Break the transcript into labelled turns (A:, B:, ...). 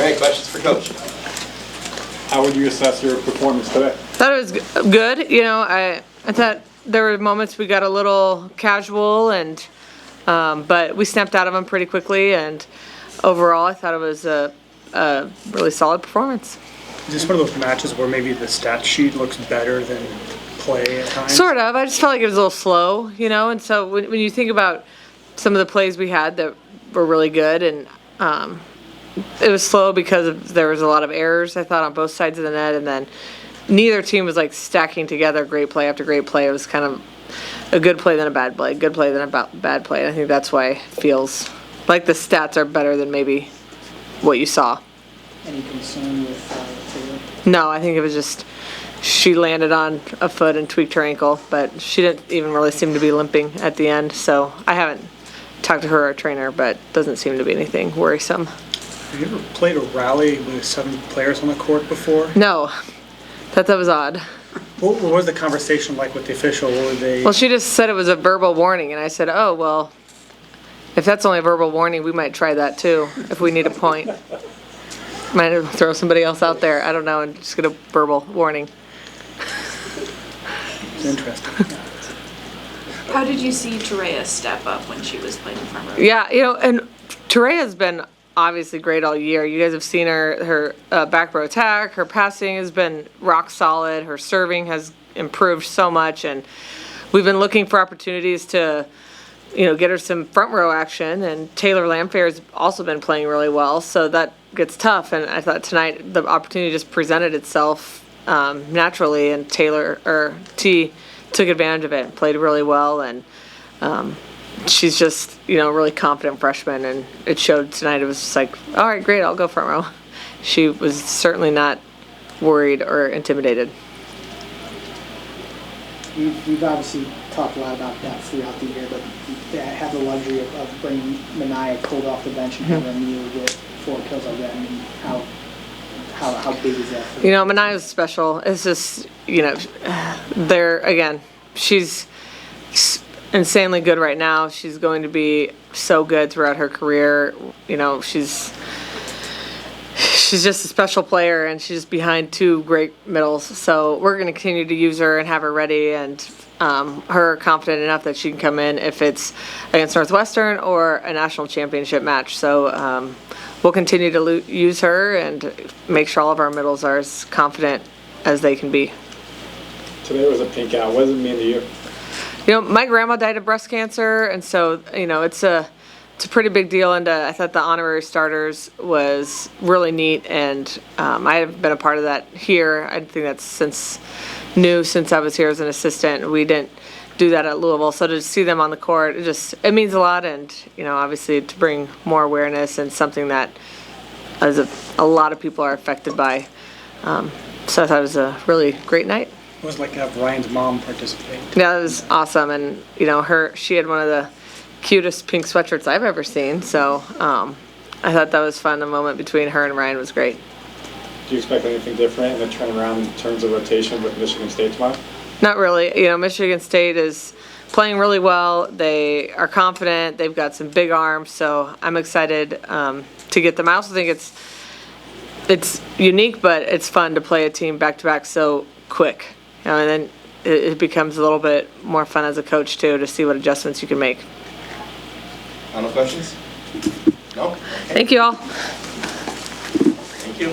A: right, questions for Coach?
B: How would you assess your performance today?
C: I thought it was good. You know, I thought there were moments we got a little casual, and but we snapped out of them pretty quickly. And overall, I thought it was a really solid performance.
D: Is this one of those matches where maybe the stat sheet looks better than play at times?
C: Sort of. I just felt like it was a little slow, you know. And so when you think about some of the plays we had that were really good, and it was slow because there was a lot of errors, I thought, on both sides of the net, and then neither team was like stacking together great play after great play. It was kind of a good play then a bad play, good play then a bad play. And I think that's why it feels like the stats are better than maybe what you saw.
E: Any concern with Taylor?
C: No, I think it was just she landed on a foot and tweaked her ankle, but she didn't even really seem to be limping at the end. So I haven't talked to her or a trainer, but doesn't seem to be anything worrisome.
D: Have you ever played a rally with 7 players on the court before?
C: No, that was odd.
D: What was the conversation like with the official? What were they?
C: Well, she just said it was a verbal warning, and I said, oh, well, if that's only a verbal warning, we might try that too, if we need a point. Might throw somebody else out there, I don't know, and just get a verbal warning.
D: It's interesting.
F: How did you see Terea step up when she was playing front row?
C: Yeah, you know, and Terea's been obviously great all year. You guys have seen her back row attack. Her passing has been rock solid. Her serving has improved so much, and we've been looking for opportunities to, you know, get her some front row action. And Taylor Lamphair's also been playing really well, so that gets tough. And I thought tonight the opportunity just presented itself naturally, and T took advantage of it and played really well. And she's just, you know, a really confident freshman, and it showed tonight. It was just like, all right, great, I'll go front row. She was certainly not worried or intimidated.
E: We've obviously talked a lot about that throughout the year, but you have the luxury of bringing Mania cold off the bench and having Emil get 4 kills already. I mean, how big is that for you?
C: You know, Mania's special. It's just, you know, she's insanely good right now. She's going to be so good throughout her career. You know, she's just a special player, and she's behind 2 great middles. So we're going to continue to use her and have her ready, and her confident enough that she can come in if it's against Northwestern or a national championship match. So we'll continue to use her and make sure all of our middles are as confident as they can be.
B: Today was a pink out. What does it mean to you?
C: You know, my grandma died of breast cancer, and so, you know, it's a pretty big deal, and I thought the honorary starters was really neat, and I have been a part of that here. I think that's since I was here as an assistant. We didn't do that at Louisville, so to see them on the court, it means a lot, and, you know, obviously to bring more awareness and something that a lot of people are affected by. So I thought it was a really great night.
D: It was like to have Ryan's mom participate.
C: Yeah, that was awesome, and you know, she had one of the cutest pink sweatshirts I've ever seen. So I thought that was fun. The moment between her and Ryan was great.
B: Do you expect anything different in the turnaround in terms of rotation with Michigan State tomorrow?
C: Not really. You know, Michigan State is playing really well. They are confident. They've got some big arms, so I'm excited to get them. I also think it's unique, but it's fun to play a team back to back so quick. You know, and then it becomes a little bit more fun as a coach too, to see what adjustments you can make.
A: No questions? No?
C: Thank you all.
A: Thank you.